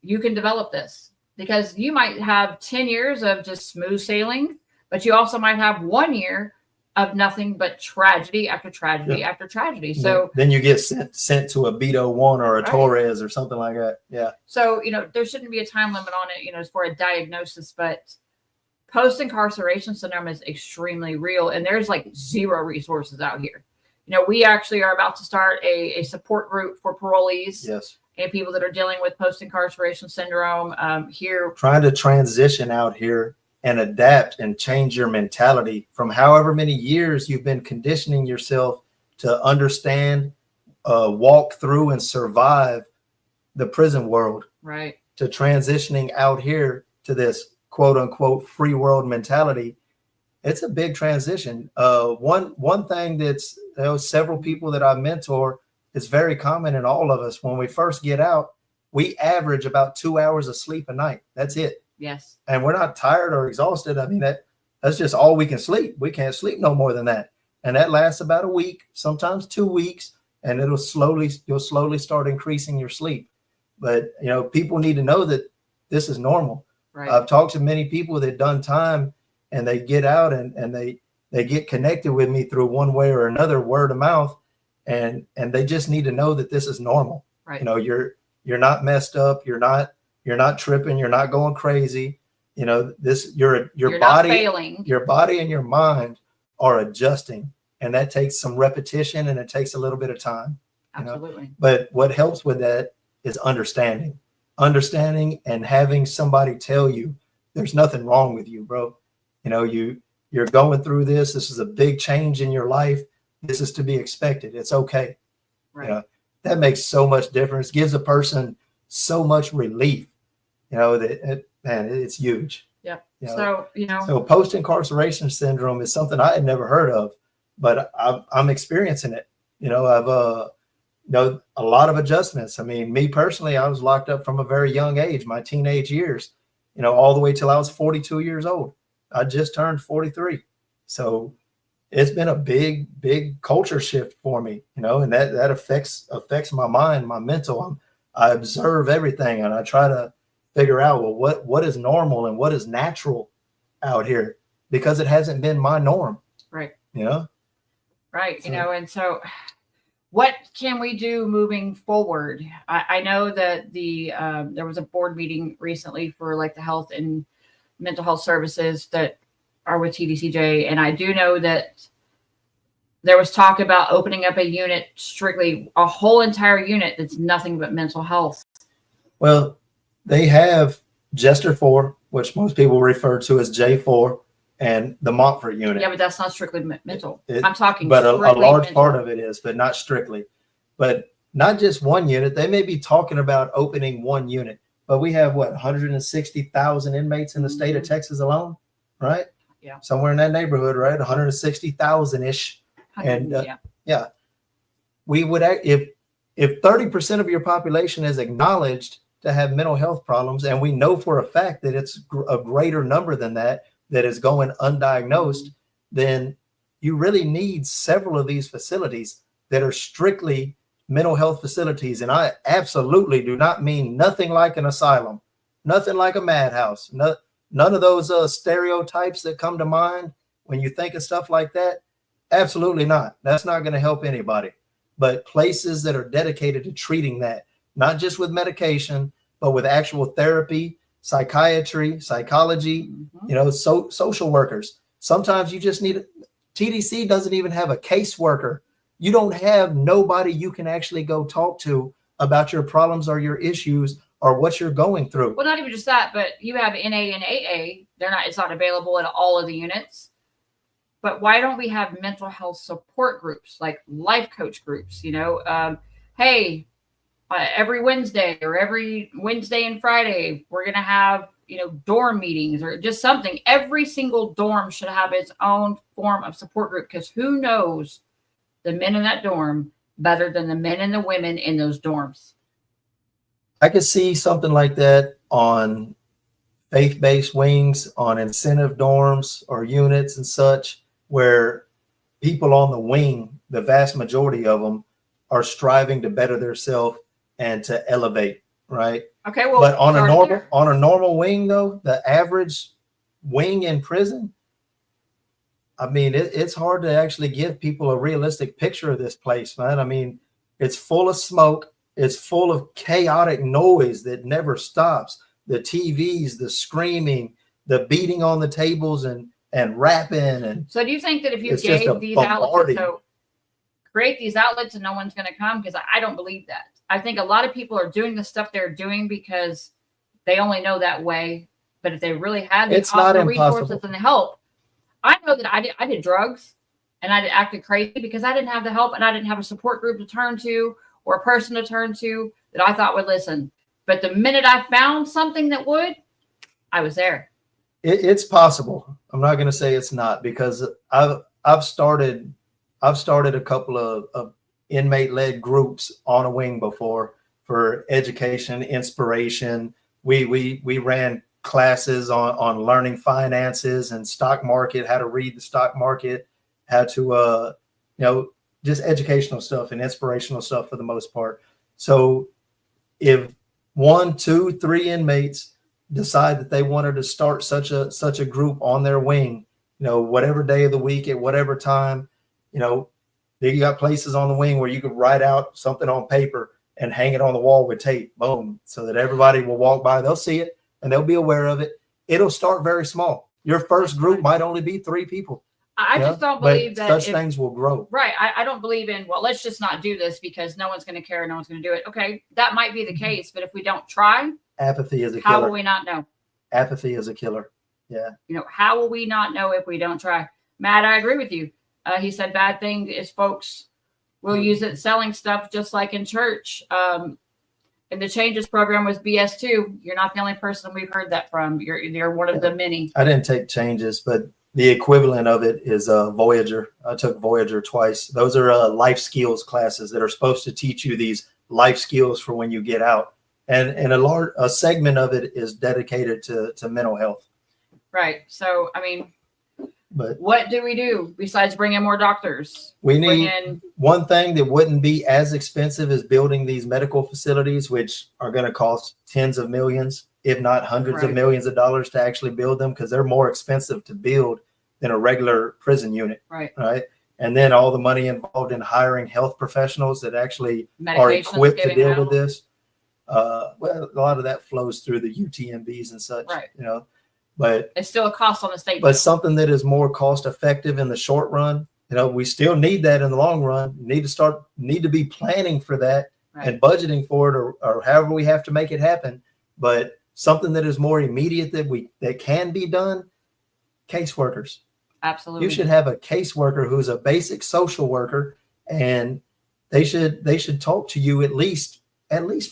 you can develop this, because you might have 10 years of just smooth sailing, but you also might have 1 year of nothing but tragedy after tragedy after tragedy. So then you get sent to a Beto 1 or a Torres or something like that. Yeah. So, there shouldn't be a time limit on it, as for a diagnosis, but post-incarceration syndrome is extremely real, and there's like zero resources out here. We actually are about to start a support group for parolees. Yes. And people that are dealing with post-incarceration syndrome here. Trying to transition out here and adapt and change your mentality from however many years you've been conditioning yourself to understand, walk through and survive the prison world. Right. To transitioning out here to this quote unquote free world mentality. It's a big transition. One thing that's several people that I mentor, it's very common in all of us. When we first get out, we average about 2 hours of sleep a night. That's it. Yes. And we're not tired or exhausted. I mean, that's just all we can sleep. We can't sleep no more than that. And that lasts about a week, sometimes 2 weeks, and you'll slowly start increasing your sleep. But, people need to know that this is normal. Right. I've talked to many people that done time, and they get out and they get connected with me through one way or another, word of mouth. And they just need to know that this is normal. Right. You're not messed up. You're not tripping. You're not going crazy. Your body and your mind are adjusting, and that takes some repetition, and it takes a little bit of time. Absolutely. But what helps with that is understanding and having somebody tell you there's nothing wrong with you, bro. You're going through this. This is a big change in your life. This is to be expected. It's okay. Right. That makes so much difference. Gives a person so much relief. It's huge. Yep. So post-incarceration syndrome is something I had never heard of, but I'm experiencing it. I've a lot of adjustments. I mean, me personally, I was locked up from a very young age, my teenage years, all the way till I was 42 years old. I just turned 43. So it's been a big, big culture shift for me, and that affects my mind, my mental. I observe everything, and I try to figure out, well, what is normal and what is natural out here, because it hasn't been my norm. Right. Right. And so what can we do moving forward? I know that there was a board meeting recently for like the health and mental health services that are with TDCJ. And I do know that there was talk about opening up a unit, strictly a whole entire unit that's nothing but mental health. Well, they have Jester 4, which most people refer to as J4, and the Montfort unit. Yeah, but that's not strictly mental. I'm talking but a large mental. part of it is, but not strictly. But not just one unit. They may be talking about opening one unit, but we have 160,000 inmates in the state of Texas alone, right? Yeah. Somewhere in that neighborhood, right? 160,000-ish. And yeah, we would, if 30% of your population is acknowledged to have mental health problems, and we know for a fact that it's a greater number than that is going undiagnosed, then you really need several of these facilities that are strictly mental health facilities. And I absolutely do not mean nothing like an asylum, nothing like a madhouse, none of those stereotypes that come to mind when you think of stuff like that. Absolutely not. That's not going to help anybody. But places that are dedicated to treating that, not just with medication, but with actual therapy, psychiatry, psychology, social workers. Sometimes you just need TDC doesn't even have a caseworker. You don't have nobody you can actually go talk to about your problems or your issues or what you're going through. Well, not even just that, but you have NA and AA. It's not available at all of the units. But why don't we have mental health support groups, like life coach groups? Hey, every Wednesday or every Wednesday and Friday, we're going to have, dorm meetings or just something. Every single dorm should have its own form of support group, because who knows the men in that dorm better than the men and the women in those dorms? I could see something like that on faith-based wings, on incentive dorms or units and such, where people on the wing, the vast majority of them, are striving to better themselves and to elevate, right? Okay, well, but on a normal wing, though, the average wing in prison, I mean, it's hard to actually give people a realistic picture of this place, man. I mean, it's full of smoke. It's full of chaotic noise that never stops. The TVs, the screaming, the beating on the tables and rapping. And so do you think that if you gave these outlets, so create these outlets and no one's going to come? Because I don't believe that. I think a lot of people are doing the stuff they're doing because they only know that way. But if they really had the resources and the help, I know that I did drugs and I acted crazy because I didn't have the help and I didn't have a support group to turn to or a person to turn to that I thought would listen. But the minute I found something that would, I was there. It's possible. I'm not going to say it's not, because I've started a couple of inmate-led groups on a wing before for education, inspiration. We ran classes on learning finances and stock market, how to read the stock market, how to just educational stuff and inspirational stuff for the most part. So if 1, 2, 3 inmates decide that they wanted to start such a group on their wing, whatever day of the week at whatever time, you got places on the wing where you could write out something on paper and hang it on the wall with tape, boom, so that everybody will walk by, they'll see it and they'll be aware of it. It'll start very small. Your first group might only be 3 people. I just don't believe that such things will grow. Right. I don't believe in, well, let's just not do this because no one's going to care. No one's going to do it. Okay. That might be the case. But if we don't try, apathy is a killer. How will we not know? Apathy is a killer. Yeah. How will we not know if we don't try? Matt, I agree with you. He said bad thing is folks will use it selling stuff just like in church. And the changes program was BS too. You're not the only person we've heard that from. You're one of the many. I didn't take changes, but the equivalent of it is Voyager. I took Voyager twice. Those are life skills classes that are supposed to teach you these life skills for when you get out. And a segment of it is dedicated to mental health. Right. So, I mean, but what do we do besides bring in more doctors? We need one thing that wouldn't be as expensive as building these medical facilities, which are going to cost tens of millions, if not hundreds of millions of dollars to actually build them, because they're more expensive to build than a regular prison unit. Right. And then all the money involved in hiring health professionals that actually are equipped to deal with this. Well, a lot of that flows through the UTMBs and such, right. But it's still a cost on the state. But something that is more cost effective in the short run, we still need that in the long run. Need to be planning for that and budgeting for it or however we have to make it happen. But something that is more immediate that can be done, caseworkers. Absolutely. You should have a caseworker who's a basic social worker, and they should talk to you at least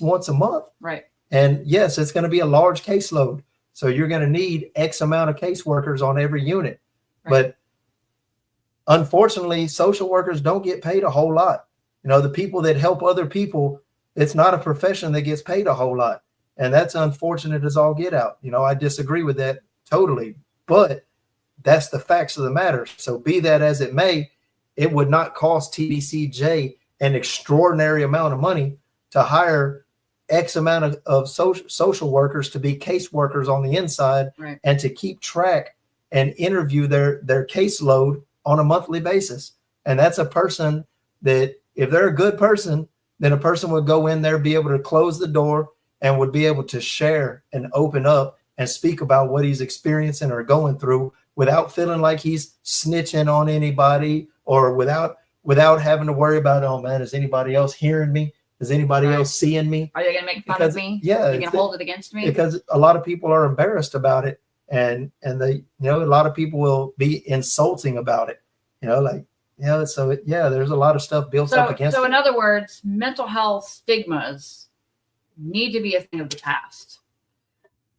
once a month. Right. And yes, it's going to be a large caseload. So you're going to need X amount of caseworkers on every unit. Right. But unfortunately, social workers don't get paid a whole lot. The people that help other people, it's not a profession that gets paid a whole lot. And that's unfortunate as all get out. I disagree with that totally. But that's the facts of the matter. So be that as it may, it would not cost TDCJ an extraordinary amount of money to hire X amount of social workers to be caseworkers on the inside, right. and to keep track and interview their caseload on a monthly basis. And that's a person that, if they're a good person, then a person would go in there, be able to close the door, and would be able to share and open up and speak about what he's experiencing or going through without feeling like he's snitching on anybody, or without having to worry about, oh man, is anybody else hearing me? Is anybody else seeing me? Are they going to make fun of me? Yeah. Are they going to hold it against me? Because a lot of people are embarrassed about it. And they, a lot of people will be insulting about it, so there's a lot of stuff built up against it. So in other words, mental health stigmas need to be a thing of the past.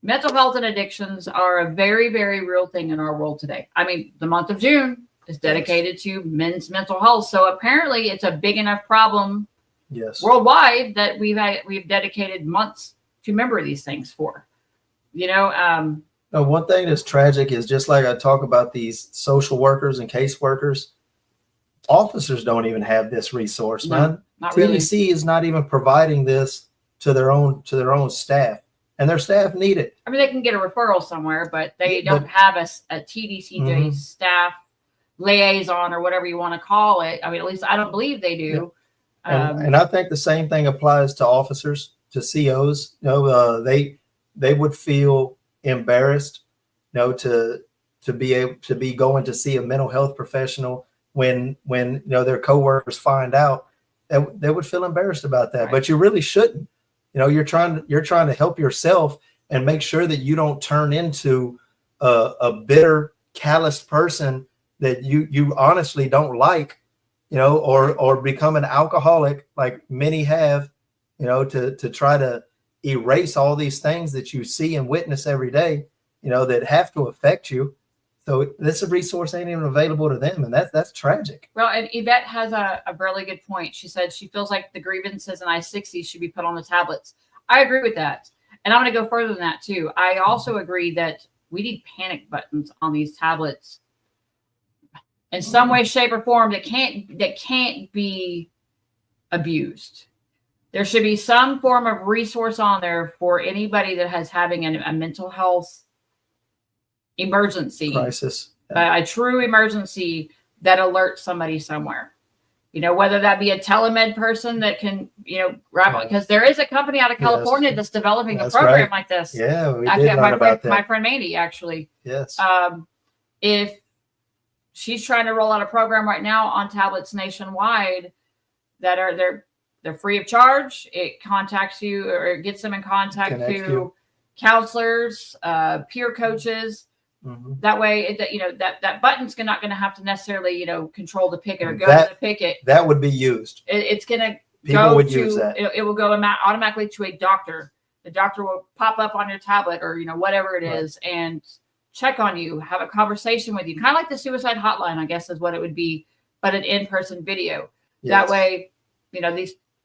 Mental health and addictions are a very, very real thing in our world today. I mean, the month of June is dedicated to men's mental health. So apparently it's a big enough problem worldwide that we've dedicated months to remember these things for. No, one thing that's tragic is just like I talk about these social workers and caseworkers, officers don't even have this resource, man. Not TDC really. is not even providing this to their own staff, and their staff need it. I mean, they can get a referral somewhere, but they don't have a TDCJ staff liaison or whatever you want to call it. I mean, at least I don't believe they do. And I think the same thing applies to officers, to COs. They would feel embarrassed, to be able to be going to see a mental health professional when their coworkers find out. They would feel embarrassed about that. Right. But you really shouldn't. You're trying to help yourself and make sure that you don't turn into a bitter, calloused person that you honestly don't like, or become an alcoholic like many have, to try to erase all these things that you see and witness every day, that have to affect you. So this resource ain't even available to them, and that's tragic. Well, and Yvette has a really good point. She said she feels like the grievances and I-60s should be put on the tablets. I agree with that. And I'm going to go further than that too. I also agree that we need panic buttons on these tablets in some way, shape, or form that can't be abused. There should be some form of resource on there for anybody that has having a mental health emergency, crisis, a true emergency that alerts somebody somewhere. Whether that be a telemed person that can, grab on, because there is a company out of California that's developing a program like this. Yeah, we did learn about that. My friend Mandy, actually. Yes. If she's trying to roll out a program right now on tablets nationwide that are they're free of charge. It contacts you or it gets them in contact to counselors, peer coaches. Mm-hmm. That way, that button's not going to have to necessarily, control the picket or go to the picket. That would be used. It's going to People would use that. It will go automatically to a doctor. The doctor will pop up on your tablet or, whatever it is and check on you, have a conversation with you. Kind of like the suicide hotline, I guess is what it would be, but an in-person video. Yes. That way,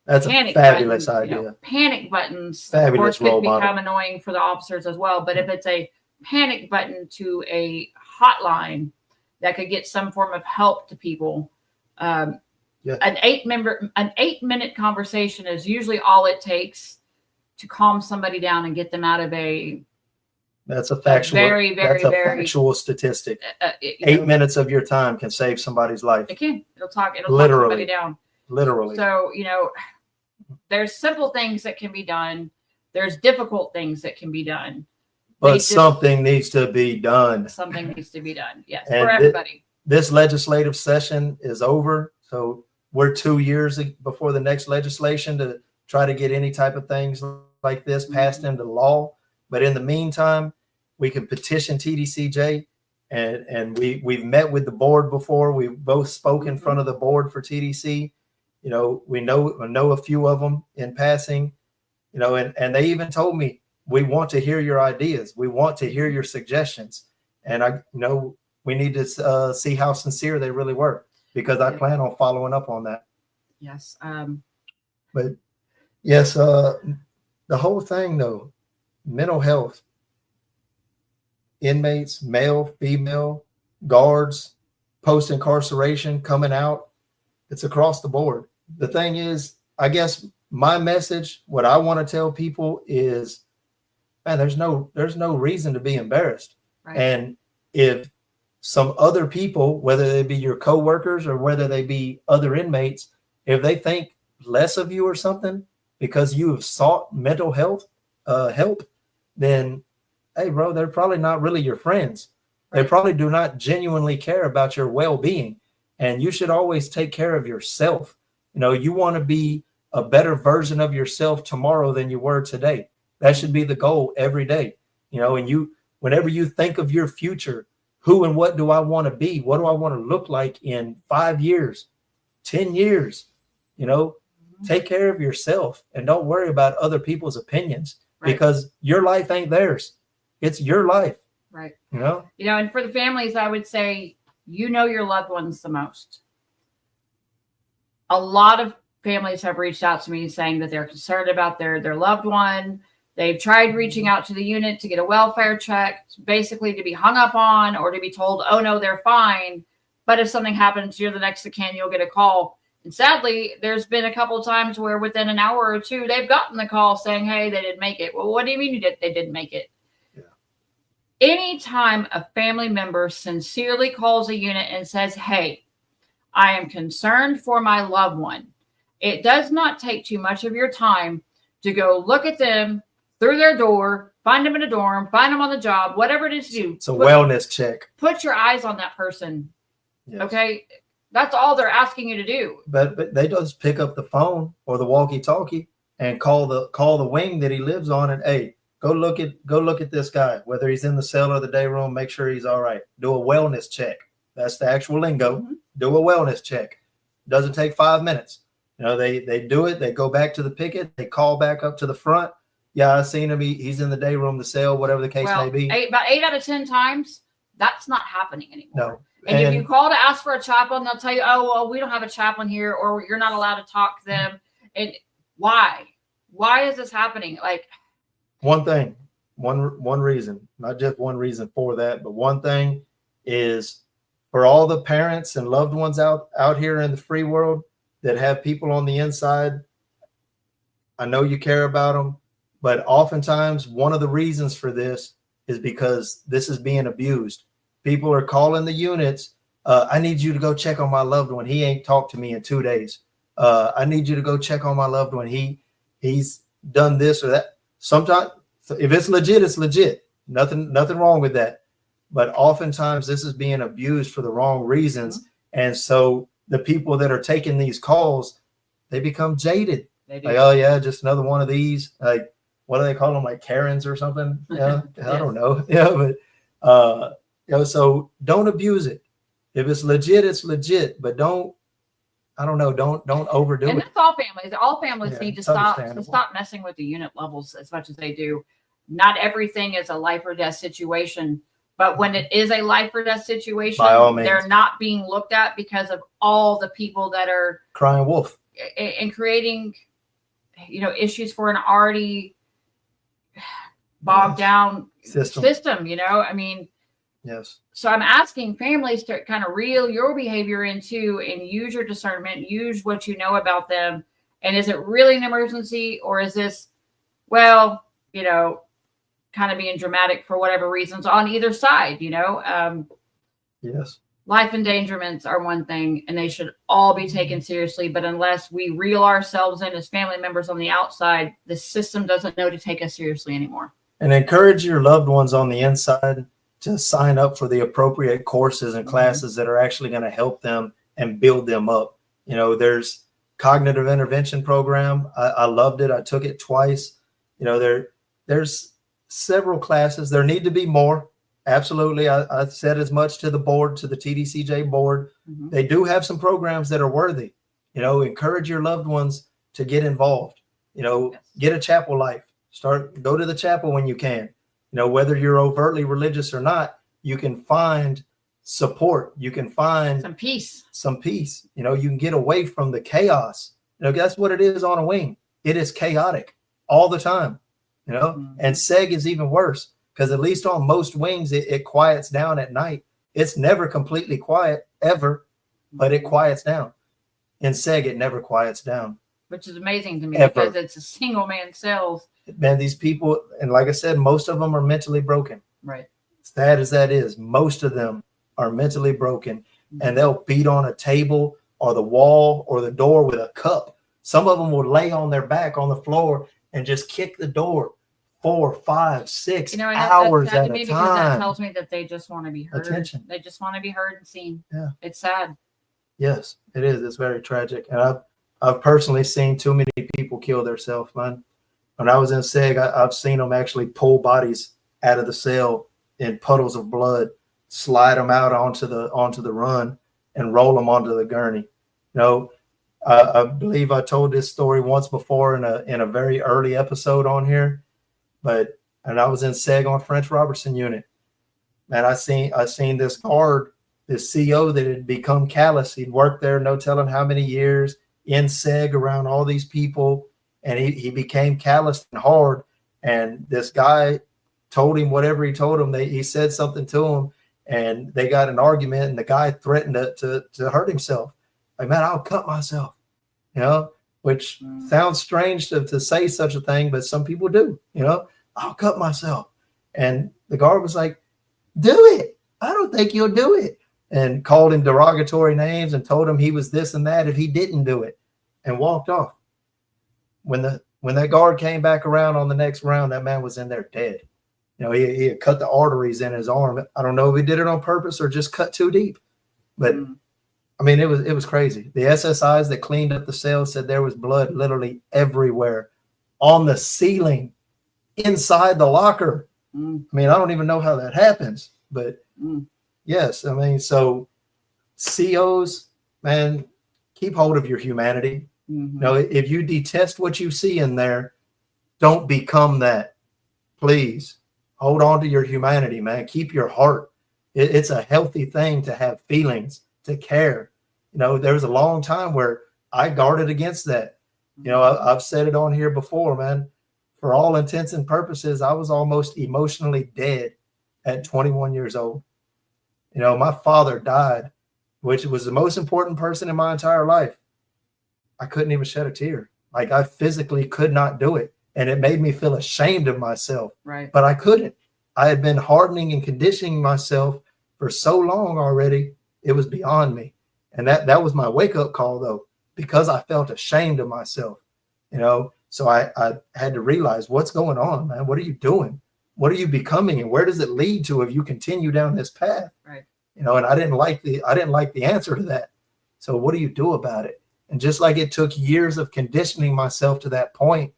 that's a fabulous idea. Panic buttons, fabulous, of course, could become annoying for the officers as well. But if it's a panic button to a hotline that could get some form of help to people, an 8-minute conversation is usually all it takes to calm somebody down and get them out of a. That's a factual, very factual statistic. 8 minutes of your time can save somebody's life. It can. It'll talk somebody down. Literally. So, there's simple things that can be done. There's difficult things that can be done. But something needs to be done. Something needs to be done. Yes, and for everybody. This legislative session is over. So we're 2 years before the next legislation to try to get any type of things like this passed into law. But in the meantime, we can petition TDCJ, and we've met with the board before. We've both spoke in front of the board for TDC. We know a few of them in passing, and they even told me, we want to hear your ideas. We want to hear your suggestions. And we need to see how sincere they really were, because I plan on following up on that. Yes. But yes, the whole thing though, mental health, inmates, male, female, guards, post-incarceration, coming out, it's across the board. The thing is, I guess my message, what I want to tell people is, man, there's no reason to be embarrassed. Right. And if some other people, whether they be your coworkers or whether they be other inmates, if they think less of you or something because you have sought mental health help, then hey, bro, they're probably not really your friends. Right. They probably do not genuinely care about your well-being. And you should always take care of yourself. You want to be a better version of yourself tomorrow than you were today. That should be the goal every day. And whenever you think of your future, who and what do I want to be? What do I want to look like in 5 years, 10 years? Take care of yourself and don't worry about other people's opinions, because your life ain't theirs. It's your life. Right. And for the families, I would say, your loved ones the most. A lot of families have reached out to me saying that they're concerned about their loved one. They've tried reaching out to the unit to get a welfare check, basically to be hung up on or to be told, oh, no, they're fine. But if something happens, you're the next of kin, you'll get a call. And sadly, there's been a couple of times where within an hour or two, they've gotten the call saying, hey, they didn't make it. Well, what do you mean they didn't make it? Yeah. Anytime a family member sincerely calls a unit and says, hey, I am concerned for my loved one, it does not take too much of your time to go look at them through their door, find them in a dorm, find them on the job, whatever it is to do. It's a wellness check. Put your eyes on that person. Yes. Okay. That's all they're asking you to do. But they just pick up the phone or the walkie-talkie and call the wing that he lives on, and hey, go look at this guy, whether he's in the cell or the day room, make sure he's all right. Do a wellness check. That's the actual lingo. Mm-hmm. Do a wellness check. Doesn't take 5 minutes. They do it. They go back to the picket. They call back up to the front. Yeah, I've seen him. He's in the day room, the cell, whatever the case may be. About 8 out of 10 times, that's not happening anymore. No. And if you call to ask for a chaplain, they'll tell you, oh, well, we don't have a chaplain here, or you're not allowed to talk to them. And why? Why is this happening? Like, one thing, one reason, not just one reason for that, but one thing is for all the parents and loved ones out here in the free world that have people on the inside. I know you care about them, but oftentimes one of the reasons for this is because this is being abused. People are calling the units. I need you to go check on my loved one. He ain't talked to me in 2 days. I need you to go check on my loved one. He's done this or that. Sometimes if it's legit, it's legit. Nothing wrong with that. But oftentimes this is being abused for the wrong reasons. Mm-hmm. And so the people that are taking these calls, they become jaded. They do. Like, oh yeah, just another one of these. Like, what do they call them? Like Karens or something? Yeah, yes. I don't know. Yeah, but so don't abuse it. If it's legit, it's legit. But don't overdo it. And that's all families. All families need to stop messing with the unit levels as much as they do. Not everything is a life or death situation. But when it is a life or death situation, they're not being looked at because of all the people that are crying wolf and creating, issues for an already bogged down system. I mean, yes. So I'm asking families to kind of reel your behavior into and use your discernment, use what you know about them. And is it really an emergency, or is this, kind of being dramatic for whatever reasons on either side, Yes. Life endangerments are one thing, and they should all be taken seriously. But unless we reel ourselves in as family members on the outside, the system doesn't know to take us seriously anymore. And encourage your loved ones on the inside to sign up for the appropriate courses and classes that are actually going to help them and build them up. There's cognitive intervention program. I loved it. I took it twice. There's several classes. There need to be more. Absolutely. I said as much to the board, to the TDCJ board. Mm-hmm. They do have some programs that are worthy. Encourage your loved ones to get involved. Yes. Get a chapel life. Go to the chapel when you can. Whether you're overtly religious or not, you can find support. You can find some peace. You can get away from the chaos. That's what it is on a wing. It is chaotic all the time. And SEG is even worse because at least on most wings, it quiets down at night. It's never completely quiet ever, but it quiets down. In SEG, it never quiets down. Which is amazing to me because it's a single man cells. Man, these people, and like I said, most of them are mentally broken. Right. Sad as that is, most of them are mentally broken, and they'll beat on a table or the wall or the door with a cup. Some of them will lay on their back on the floor and just kick the door 4, 5, 6 hours at a time. That tells me that they just want to be heard. Attention. They just want to be heard and seen. Yeah. It's sad. Yes, it is. It's very tragic. And I've personally seen too many people kill themselves, man. When I was in SEG, I've seen them actually pull bodies out of the cell in puddles of blood, slide them out onto the run, and roll them onto the gurney. I believe I told this story once before in a very early episode on here, and I was in SEG on French Robertson unit, and I seen this guard, this CO that had become callous. He'd worked there, no telling how many years in SEG around all these people. And he became calloused and hard, And this guy told him whatever he told him. He said something to him, and they got an argument, and the guy threatened to hurt himself. Like, man, I'll cut myself, which sounds strange to say such a thing, but some people do, I'll cut myself. And the guard was like, do it. I don't think you'll do it. And called him derogatory names and told him he was this and that if he didn't do it, and walked off. When that guard came back around on the next round, that man was in there dead. He had cut the arteries in his arm. I don't know if he did it on purpose or just cut too deep, but I mean, it was crazy. The SSIs that cleaned up the cell said there was blood literally everywhere, on the ceiling, inside the locker. I mean, I don't even know how that happens, but yes, I mean, so COs, man, keep hold of your humanity. If you detest what you see in there, don't become that. Please hold on to your humanity, man. Keep your heart. It's a healthy thing to have feelings, to care. There was a long time where I guarded against that. I've said it on here before, man. For all intents and purposes, I was almost emotionally dead at 21 years old. My father died, which was the most important person in my entire life. I couldn't even shed a tear. Like, I physically could not do it. And it made me feel ashamed of myself. Right. But I couldn't. I had been hardening and conditioning myself for so long already. It was beyond me. And that was my wake-up call, though, because I felt ashamed of myself. So I had to realize, what's going on, man? What are you doing? What are you becoming? And where does it lead to if you continue down this path? Right. And I didn't like the answer to that. So what do you do about it? And just like it took years of conditioning myself to that point,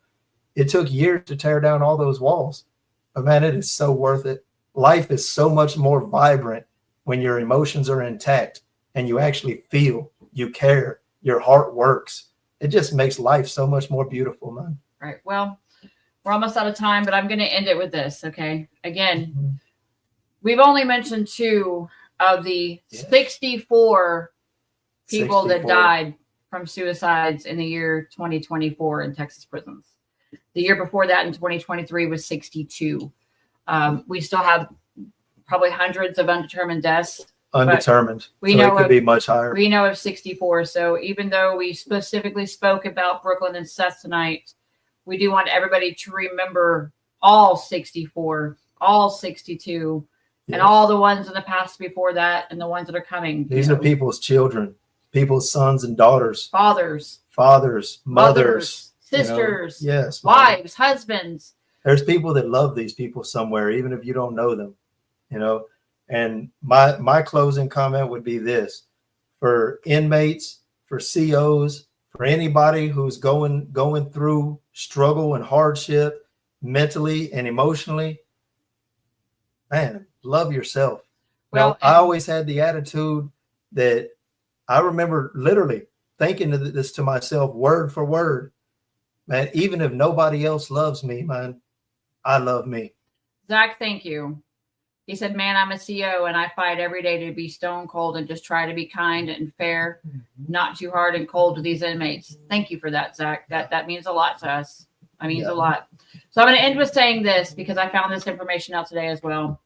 it took years to tear down all those walls. But man, it is so worth it. Life is so much more vibrant when your emotions are intact and you actually feel, you care, your heart works. It just makes life so much more beautiful, man. Right. Well, we're almost out of time, but I'm going to end it with this. Okay. Again, we've only mentioned 2 of the 64 people that died from suicides in the year 2024 in Texas prisons. The year before that, in 2023, was 62. We still have probably hundreds of undetermined deaths. Undetermined. We know it could be much higher. We know of 64. So even though we specifically spoke about Brooklyn and Seth tonight, we do want everybody to remember all 64, all 62, and all the ones in the past before that, and the ones that are coming. These are people's children, people's sons and daughters, fathers, mothers, sisters, yes, wives, husbands. There's people that love these people somewhere, even if you don't know them, And my closing comment would be this: for inmates, for COs, for anybody who's going through struggle and hardship mentally and emotionally, man, love yourself. Well, I always had the attitude that I remember literally thinking this to myself word for word, man, even if nobody else loves me, man, I love me. Zach, thank you. He said, man, I'm a CO and I fight every day to be stone cold and just try to be kind and fair, not too hard and cold to these inmates. Thank you for that, Zach. That means a lot to us. That means a lot. So I'm going to end with saying this because I found this information out today as well.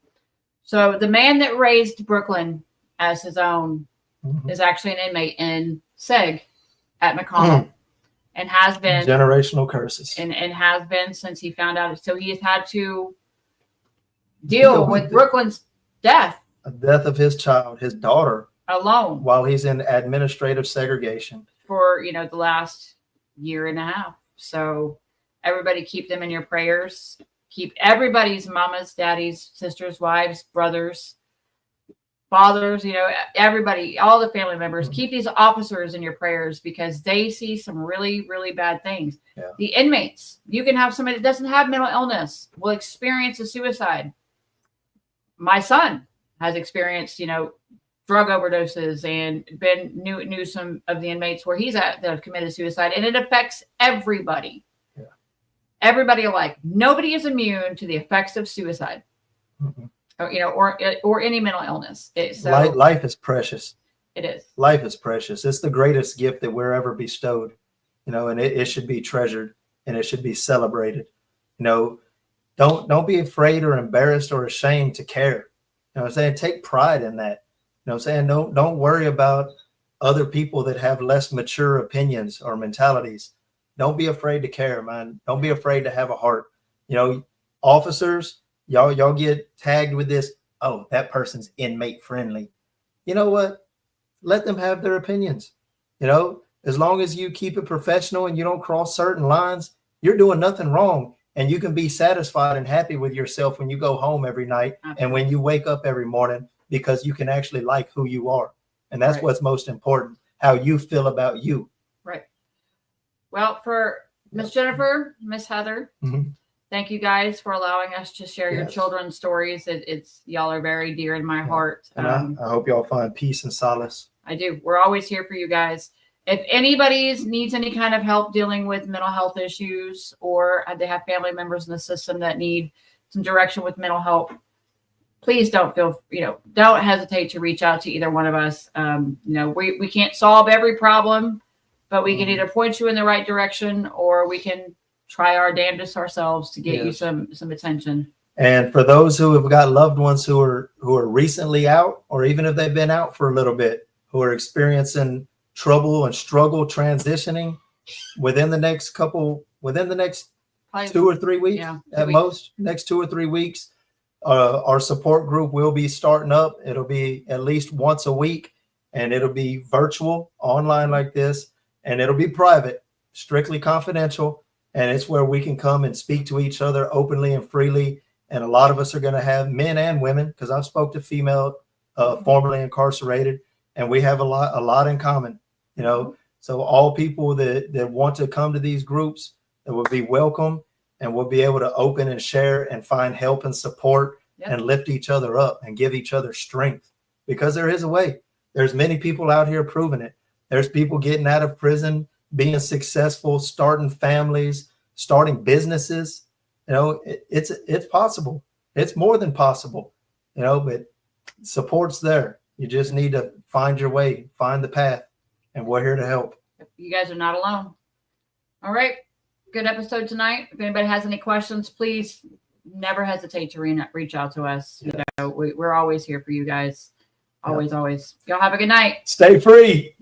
So the man that raised Brooklyn as his own is actually an inmate in SEG at McConnell and has been. Generational curses. And has been since he found out. So he has had to deal with Brooklyn's death. The death of his child, his daughter. Alone. While he's in administrative segregation. For, the last year and a half. So everybody keep them in your prayers. Keep everybody's mamas, daddies, sisters, wives, brothers, fathers, everybody, all the family members, keep these officers in your prayers because they see some really, really bad things. Yeah. The inmates, you can have somebody that doesn't have mental illness, will experience a suicide. My son has experienced, drug overdoses and knew some of the inmates where he's at that have committed suicide, and it affects everybody. Yeah. Everybody alike. Nobody is immune to the effects of suicide. Or any mental illness. Life is precious. It is. Life is precious. It's the greatest gift that we're ever bestowed, and it should be treasured and it should be celebrated. don't be afraid or embarrassed or ashamed to care. You know what I'm saying? Take pride in that. You know what I'm saying? Don't worry about other people that have less mature opinions or mentalities. Don't be afraid to care, man. Don't be afraid to have a heart. You know, officers, y'all get tagged with this. Oh, that person's inmate friendly. You know what? Let them have their opinions. You know, as long as you keep it professional and you don't cross certain lines, you're doing nothing wrong. And you can be satisfied and happy with yourself when you go home every night and when you wake up every morning, because you can actually like who you are. And that's what's most important, how you feel about you. Right. Well, for Miss Jennifer, Miss Heather, thank you guys for allowing us to share your children's stories. It's y'all are very dear in my heart. And I hope y'all find peace and solace. I do. We're always here for you guys. If anybody needs any kind of help dealing with mental health issues, or they have family members in the system that need some direction with mental health, please don't hesitate to reach out to either one of us. We can't solve every problem, but we can either point you in the right direction, or we can try our damnedest ourselves to get you some attention. And for those who have got loved ones who are recently out, or even if they've been out for a little bit, who are experiencing trouble and struggle transitioning within the next probably 2 or 3 weeks at most, next 2 or 3 weeks, our support group will be starting up. It'll be at least once a week, and it'll be virtual, online like this, and it'll be private, strictly confidential. And it's where we can come and speak to each other openly and freely. And a lot of us are going to have men and women, because I've spoke to female formerly incarcerated, and we have a lot in common. You know, so all people that want to come to these groups, that will be welcome, and we'll be able to open and share and find help and support and lift each other up and give each other strength, because there is a way. There's many people out here proving it. There's people getting out of prison, being successful, starting families, starting businesses. You know, it's possible. It's more than possible, you know, but support's there. You just need to find your way, find the path. And we're here to help. You guys are not alone. All right. Good episode tonight. If anybody has any questions, please never hesitate to reach out to us. You know, we're always here for you guys. Always. Y'all have a good night. Stay free.